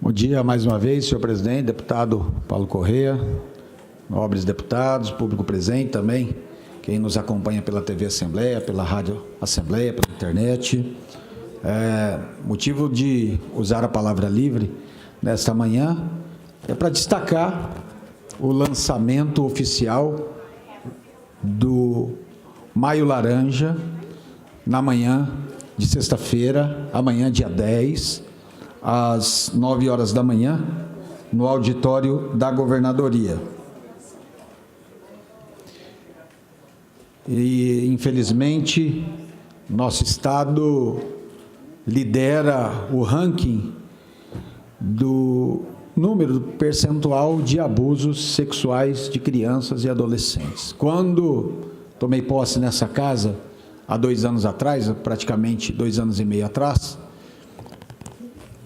Bom dia mais uma vez, senhor presidente, deputado Paulo Corrêa, nobres deputados, público presente também, quem nos acompanha pela TV Assembleia, pela Rádio Assembleia, pela internet. Motivo de usar a palavra livre nesta manhã é para destacar o lançamento oficial do Maio Laranja na manhã de sexta-feira, amanhã dia 10, às 9 horas da manhã, no auditório da Governadoria. E, infelizmente, nosso estado lidera o ranking do número percentual de abusos sexuais de crianças e adolescentes. Quando tomei posse nessa casa, há 2 anos atrás, praticamente 2 anos e meio atrás,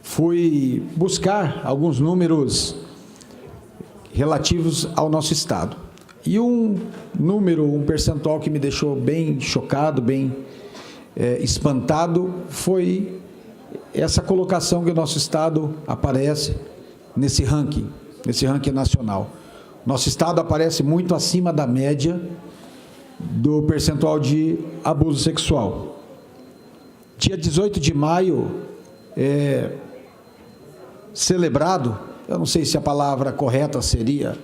fui buscar alguns números relativos ao nosso estado. E um percentual que me deixou bem chocado, bem espantado, foi essa colocação que o nosso estado aparece nesse ranking nacional. Nosso estado aparece muito acima da média do percentual de abuso sexual. Dia 18 de maio celebrado, eu não sei se a palavra correta seria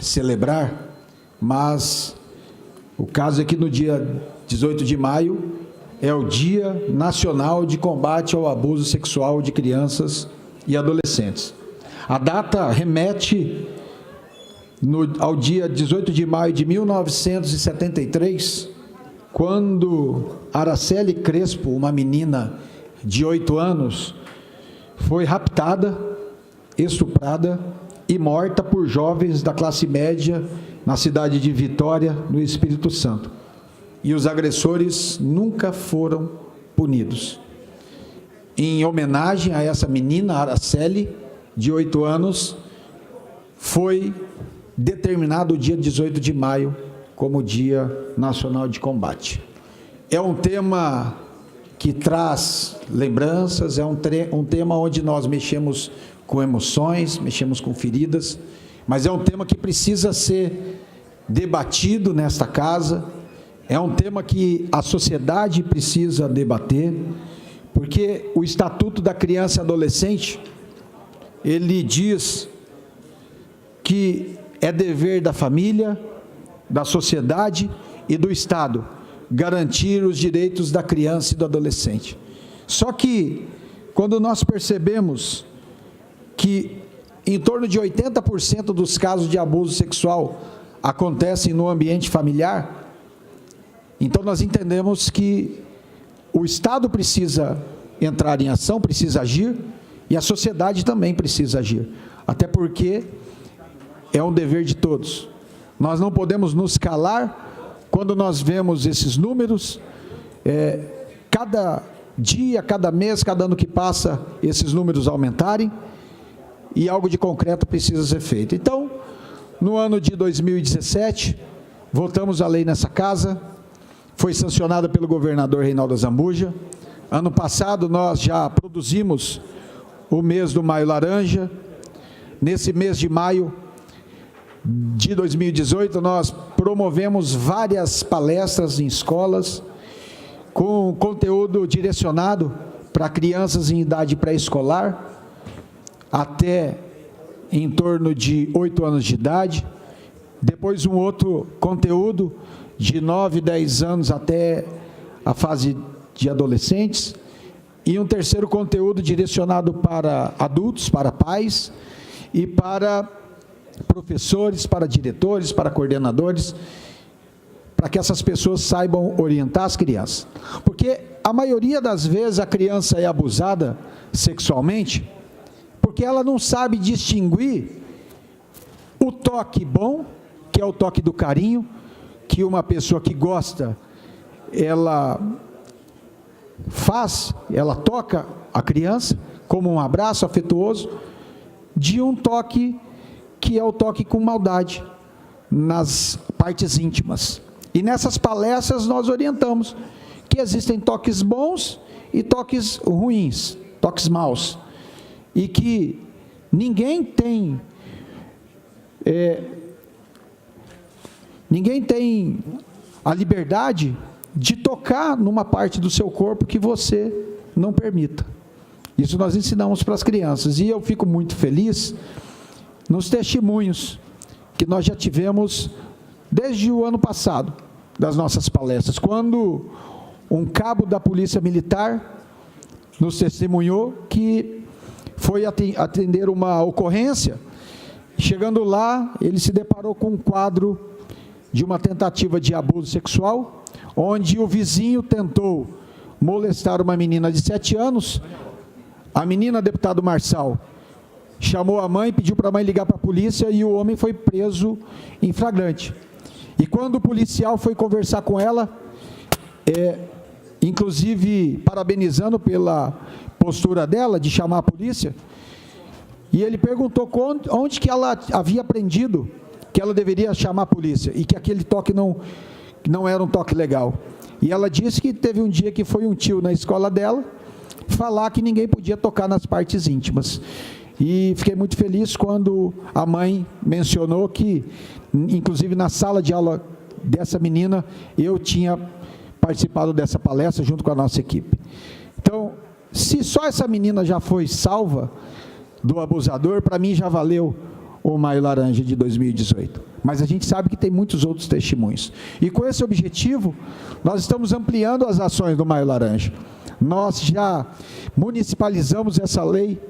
celebrar, mas o caso é que no dia 18 de maio é o Dia Nacional de Combate ao Abuso Sexual de Crianças e Adolescentes. A data remete ao dia 18 de maio de 1973, quando Araceli Crespo, uma menina de 8 anos, foi raptada, estuprada e morta por jovens da classe média na cidade de Vitória, no Espírito Santo. E os agressores nunca foram punidos. Em homenagem a essa menina, Araceli, de 8 anos, foi determinado o dia 18 de maio como Dia Nacional de Combate. É um tema que traz lembranças, é um tema onde nós mexemos com emoções, mexemos com feridas, mas é um tema que precisa ser debatido nesta casa, é um tema que a sociedade precisa debater, porque o Estatuto da Criança e Adolescente, ele diz que é dever da família, da sociedade e do Estado garantir os direitos da criança e do adolescente. Só que, quando nós percebemos que em torno de 80% dos casos de abuso sexual acontecem no ambiente familiar, então nós entendemos que o Estado precisa entrar em ação, precisa agir, e a sociedade também precisa agir, até porque é um dever de todos. Nós não podemos nos calar quando nós vemos esses números, cada dia, cada mês, cada ano que passa, esses números aumentarem, e algo de concreto precisa ser feito. Então, no ano de 2017, votamos a lei nessa casa, foi sancionada pelo governador Reinaldo Azambuja. Ano passado, nós já produzimos o mês do Maio Laranja. Nesse mês de maio de 2018, nós promovemos várias palestras em escolas, com conteúdo direcionado para crianças em idade pré-escolar, até em torno de 8 anos de idade, depois um outro conteúdo de 9, 10 anos até a fase de adolescentes, e um terceiro conteúdo direcionado para adultos, para pais, e para professores, para diretores, para coordenadores, para que essas pessoas saibam orientar as crianças. Porque a maioria das vezes a criança é abusada sexualmente porque ela não sabe distinguir o toque bom, que é o toque do carinho, que uma pessoa que gosta, ela faz, ela toca a criança, como um abraço afetuoso, de um toque que é o toque com maldade, nas partes íntimas. E nessas palestras nós orientamos que existem toques bons e toques ruins, toques maus. e que ninguém tem a liberdade de tocar numa parte do seu corpo que você não permita. Isso nós ensinamos para as crianças, e eu fico muito feliz nos testemunhos que nós já tivemos desde o ano passado, das nossas palestras, quando um cabo da Polícia Militar nos testemunhou que foi atender uma ocorrência. Chegando lá, ele se deparou com um quadro de uma tentativa de abuso sexual, onde o vizinho tentou molestar uma menina de 7 anos. A menina, deputado Marçal, chamou a mãe, pediu para a mãe ligar para a polícia, e o homem foi preso em flagrante. E quando o policial foi conversar com ela, inclusive parabenizando pela postura dela de chamar a polícia, e ele perguntou onde que ela havia aprendido que ela deveria chamar a polícia, e que aquele toque não era um toque legal. E ela disse que teve um dia que foi um tio na escola dela falar que ninguém podia tocar nas partes íntimas. E fiquei muito feliz quando a mãe mencionou que, inclusive na sala de aula dessa menina, eu tinha participado dessa palestra junto com a nossa equipe. Então, se só essa menina já foi salva do abusador, para mim já valeu o Maio Laranja de 2018. Mas a gente sabe que tem muitos outros testemunhos. E com esse objetivo, nós estamos ampliando as ações do Maio Laranja. Nós já municipalizamos essa lei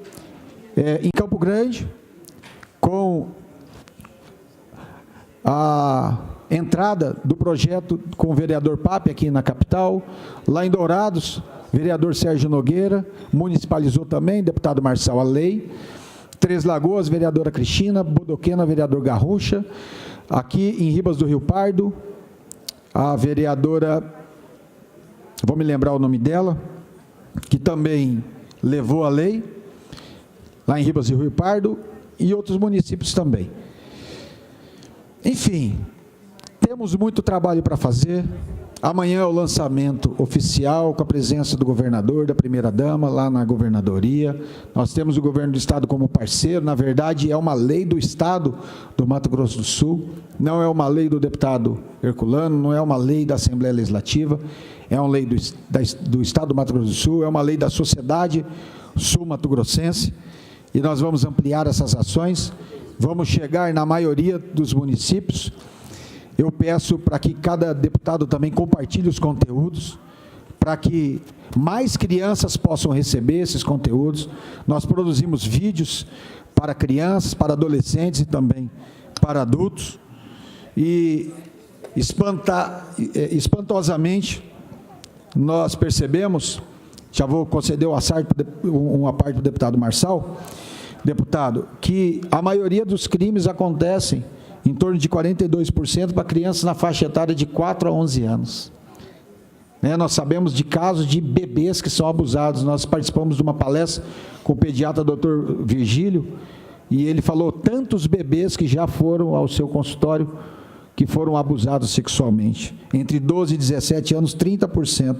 em Campo Grande, com a entrada do projeto com o vereador Pape aqui na capital. Lá em Dourados, vereador Sérgio Nogueira municipalizou também, deputado Marçal, a lei. Três Lagoas, vereadora Cristina, Bodoquena, vereador Garrucha. Aqui em Ribas do Rio Pardo, a vereadora, vou me lembrar o nome dela, que também levou a lei, lá em Ribas do Rio Pardo, e outros municípios também. Enfim, temos muito trabalho para fazer. Amanhã é o lançamento oficial, com a presença do governador, da primeira-dama, lá na governadoria. Nós temos o governo do estado como parceiro. Na verdade, é uma lei do estado do Mato Grosso do Sul, não é uma lei do deputado Herculano, não é uma lei da Assembleia Legislativa, é uma lei do estado do Mato Grosso do Sul, é uma lei da sociedade sul-mato-grossense, e nós vamos ampliar essas ações, vamos chegar na maioria dos municípios. Eu peço para que cada deputado também compartilhe os conteúdos, para que mais crianças possam receber esses conteúdos. Nós produzimos vídeos para crianças, para adolescentes e também para adultos. E espantosamente, nós percebemos, já vou conceder uma parte para o deputado Marçal, deputado, que a maioria dos crimes acontecem em torno de 42% para crianças na faixa etária de 4 a 11 anos. Nós sabemos de casos de bebês que são abusados. Nós participamos de uma palestra com o pediatra Dr. Virgílio, e ele falou tantos bebês que já foram ao seu consultório, que foram abusados sexualmente. Entre 12 e 17 anos, 30%.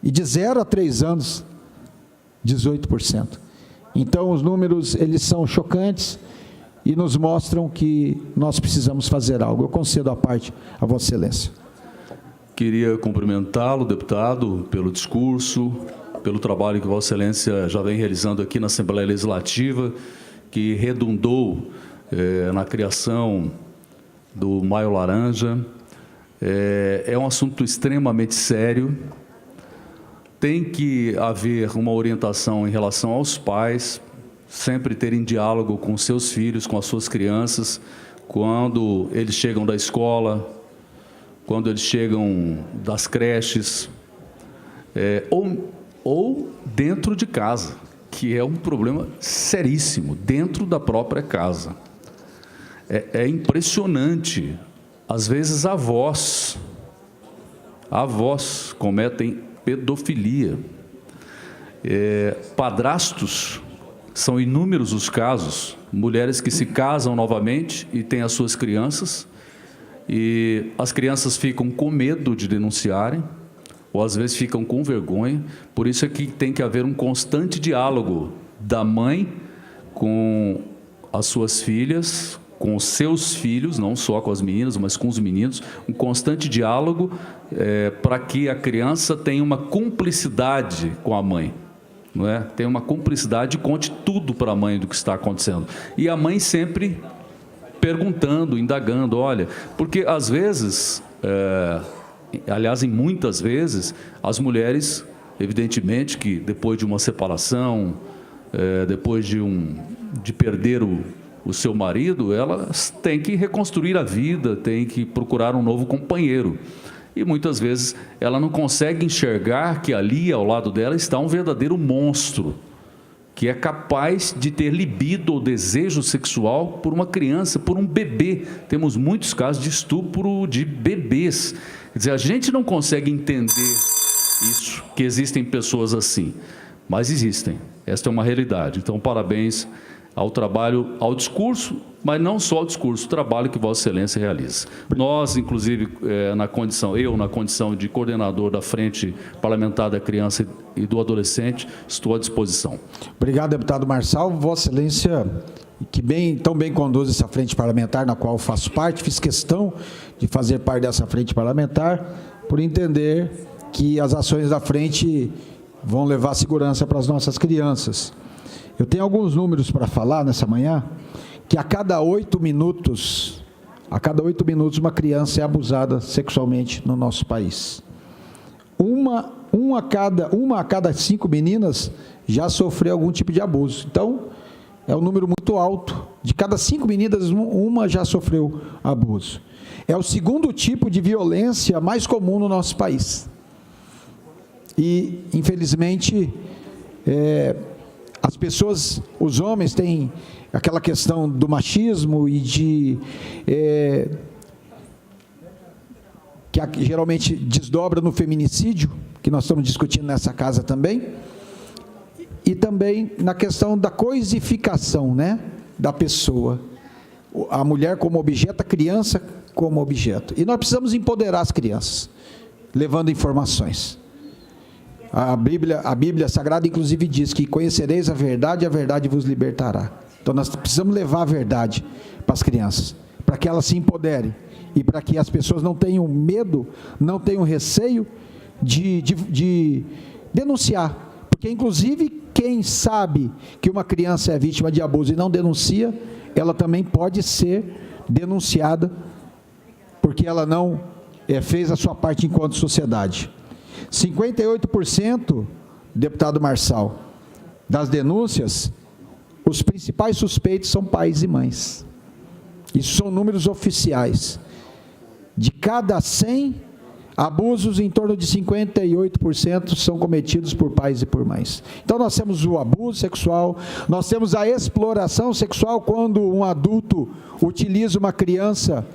E de 0 a 3 anos, 18%. Então, os números, eles são chocantes, e nos mostram que nós precisamos fazer algo. Eu concedo a parte a Vossa Excelência. Queria cumprimentá-lo, deputado, pelo discurso, pelo trabalho que Vossa Excelência já vem realizando aqui na Assembleia Legislativa, que redundou na criação do Maio Laranja. É um assunto extremamente sério. Tem que haver uma orientação em relação aos pais, sempre terem diálogo com seus filhos, com as suas crianças, quando eles chegam da escola, quando eles chegam das creches, ou dentro de casa, que é um problema seríssimo, dentro da própria casa. É impressionante, às vezes avós cometem pedofilia, padrastos. São inúmeros os casos, mulheres que se casam novamente e têm as suas crianças, e as crianças ficam com medo de denunciarem, ou às vezes ficam com vergonha. Por isso é que tem que haver um constante diálogo da mãe com as suas filhas, com os seus filhos, não só com as meninas, mas com os meninos, um constante diálogo para que a criança tenha uma cumplicidade com a mãe, não é? Tenha uma cumplicidade e conte tudo para a mãe do que está acontecendo. E a mãe sempre perguntando, indagando, olha, porque às vezes, aliás, em muitas vezes, as mulheres, evidentemente que depois de uma separação, depois de perder o seu marido, elas têm que reconstruir a vida, têm que procurar um novo companheiro. E muitas vezes ela não consegue enxergar que ali ao lado dela está um verdadeiro monstro, que é capaz de ter libido ou desejo sexual por uma criança, por um bebê. Temos muitos casos de estupro de bebês. Quer dizer, a gente não consegue entender isso, que existem pessoas assim, mas existem. Esta é uma realidade. Então, parabéns ao trabalho, ao discurso, mas não só ao discurso, o trabalho que Vossa Excelência realiza. Nós, inclusive, na condição de coordenador da Frente Parlamentar da Criança e do Adolescente, estou à disposição. Obrigado, deputado Marçal. Vossa Excelência, que tão bem conduz essa frente parlamentar, na qual faço parte, fiz questão de fazer parte dessa frente parlamentar, por entender que as ações da frente vão levar segurança para as nossas crianças. Eu tenho alguns números para falar nessa manhã, que a cada 8 minutos uma criança é abusada sexualmente no nosso país. Uma a cada 5 meninas já sofreu algum tipo de abuso. Então, é um número muito alto. De cada 5 meninas, uma já sofreu abuso. É o segundo tipo de violência mais comum no nosso país. E, infelizmente, as pessoas, os homens têm aquela questão do machismo e que geralmente desdobra no feminicídio, que nós estamos discutindo nessa casa também, e também na questão da coisificação, né, da pessoa, a mulher como objeto, a criança como objeto. E nós precisamos empoderar as crianças, levando informações. A Bíblia Sagrada, inclusive, diz que conhecereis a verdade vos libertará. Então, nós precisamos levar a verdade para as crianças, para que elas se empoderem e para que as pessoas não tenham medo, não tenham receio de denunciar. Porque, inclusive, quem sabe que uma criança é vítima de abuso e não denuncia, ela também pode ser denunciada, porque ela não fez a sua parte enquanto sociedade. 58%, deputado Marçal, das denúncias, os principais suspeitos são pais e mães. Isso são números oficiais. De cada 100 abusos, em torno de 58% são cometidos por pais e por mães. Então, nós temos o abuso sexual, nós temos a exploração sexual, quando um adulto utiliza uma criança,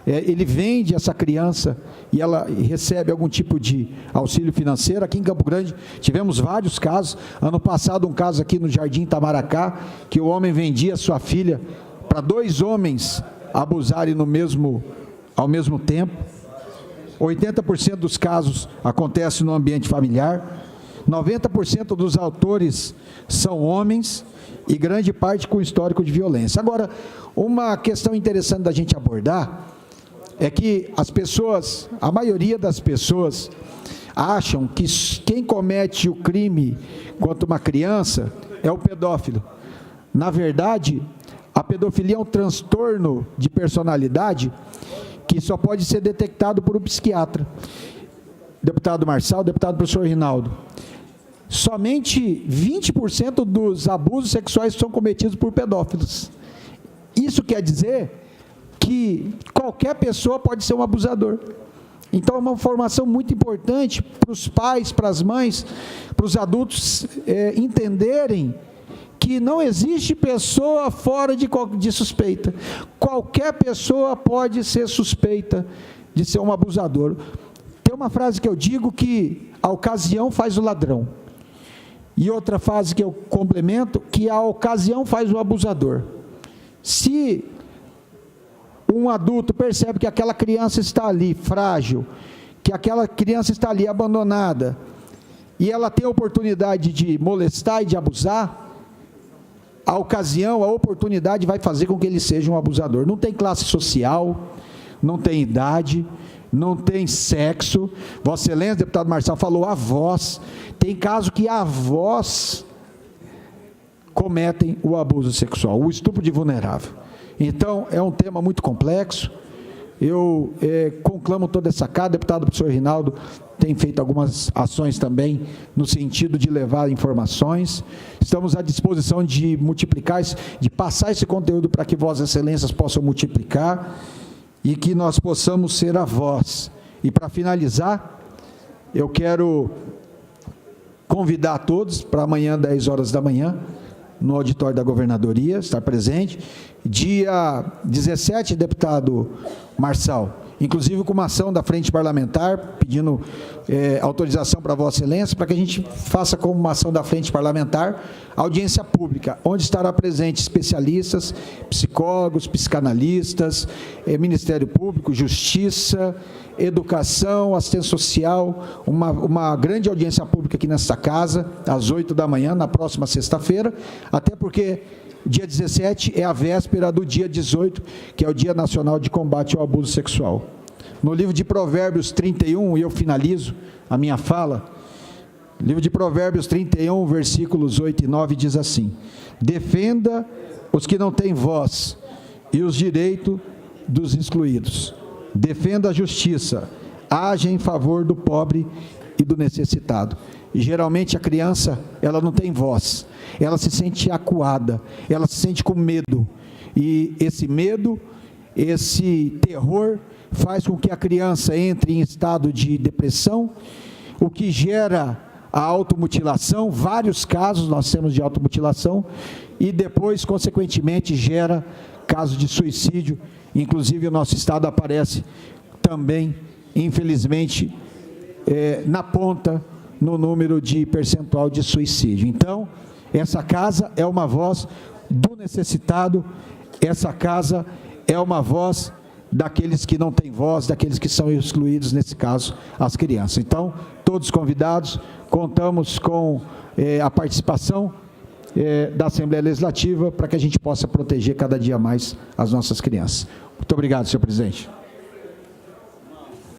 ele vende essa criança e ela recebe algum tipo de auxílio financeiro. Aqui em Campo Grande tivemos vários casos. Ano passado, um caso aqui no Jardim Itamaracá, que o homem vendia sua filha para 2 homens abusarem ao mesmo tempo. 80% dos casos acontecem no ambiente familiar. 90% dos autores são homens e grande parte com histórico de violência. Agora, uma questão interessante da gente abordar é que a maioria das pessoas acham que quem comete o crime contra uma criança é o pedófilo. Na verdade, a pedofilia é um transtorno de personalidade que só pode ser detectado por um psiquiatra. Deputado Marçal, deputado professor Rinaldo, somente 20% dos abusos sexuais são cometidos por pedófilos. Isso quer dizer que qualquer pessoa pode ser um abusador. Então, é uma formação muito importante para os pais, para as mães, para os adultos entenderem que não existe pessoa fora de suspeita. Qualquer pessoa pode ser suspeita de ser um abusador. Tem uma frase que eu digo que a ocasião faz o ladrão. E outra frase que eu complemento, que a ocasião faz o abusador. Se um adulto percebe que aquela criança está ali frágil, que aquela criança está ali abandonada, e ela tem a oportunidade de molestar e de abusar, a ocasião, a oportunidade vai fazer com que ele seja um abusador. Não tem classe social, não tem idade, não tem sexo. Vossa Excelência, deputado Marçal, falou avós. Tem caso que avós cometem o abuso sexual, o estupro de vulnerável. Então, é um tema muito complexo. Eu conclamo toda essa casa. O deputado professor Rinaldo tem feito algumas ações também no sentido de levar informações. Estamos à disposição de multiplicar, de passar esse conteúdo para que vossas excelências possam multiplicar e que nós possamos ser a voz. E para finalizar, eu quero convidar a todos para amanhã, 10 horas da manhã, no auditório da governadoria, estar presente. Dia 17, deputado Marçal, inclusive com uma ação da frente parlamentar, pedindo autorização para Vossa Excelência, para que a gente faça como uma ação da frente parlamentar, audiência pública, onde estará presente especialistas, psicólogos, psicanalistas, Ministério Público, Justiça, Educação, Assistência Social, uma grande audiência pública aqui nesta casa, às 8 da manhã, na próxima sexta-feira, até porque dia 17 é a véspera do dia 18, que é o Dia Nacional de Combate ao Abuso Sexual. No livro de Provérbios 31, e eu finalizo a minha fala, livro de Provérbios 31, versículos 8 e 9, diz assim: defenda os que não têm voz e os direitos dos excluídos. Defenda a justiça, haja em favor do pobre e do necessitado. E geralmente a criança, ela não tem voz, ela se sente acuada, ela se sente com medo, e esse medo, esse terror, faz com que a criança entre em estado de depressão, o que gera a automutilação. Vários casos nós temos de automutilação, e depois, consequentemente, gera casos de suicídio. Inclusive o nosso estado aparece também, infelizmente, na ponta, no número de percentual de suicídio. Então, essa casa é uma voz do necessitado, essa casa é uma voz daqueles que não têm voz, daqueles que são excluídos, nesse caso, as crianças. Então, todos convidados, contamos com a participação da Assembleia Legislativa para que a gente possa proteger cada dia mais as nossas crianças. Muito obrigado, senhor presidente.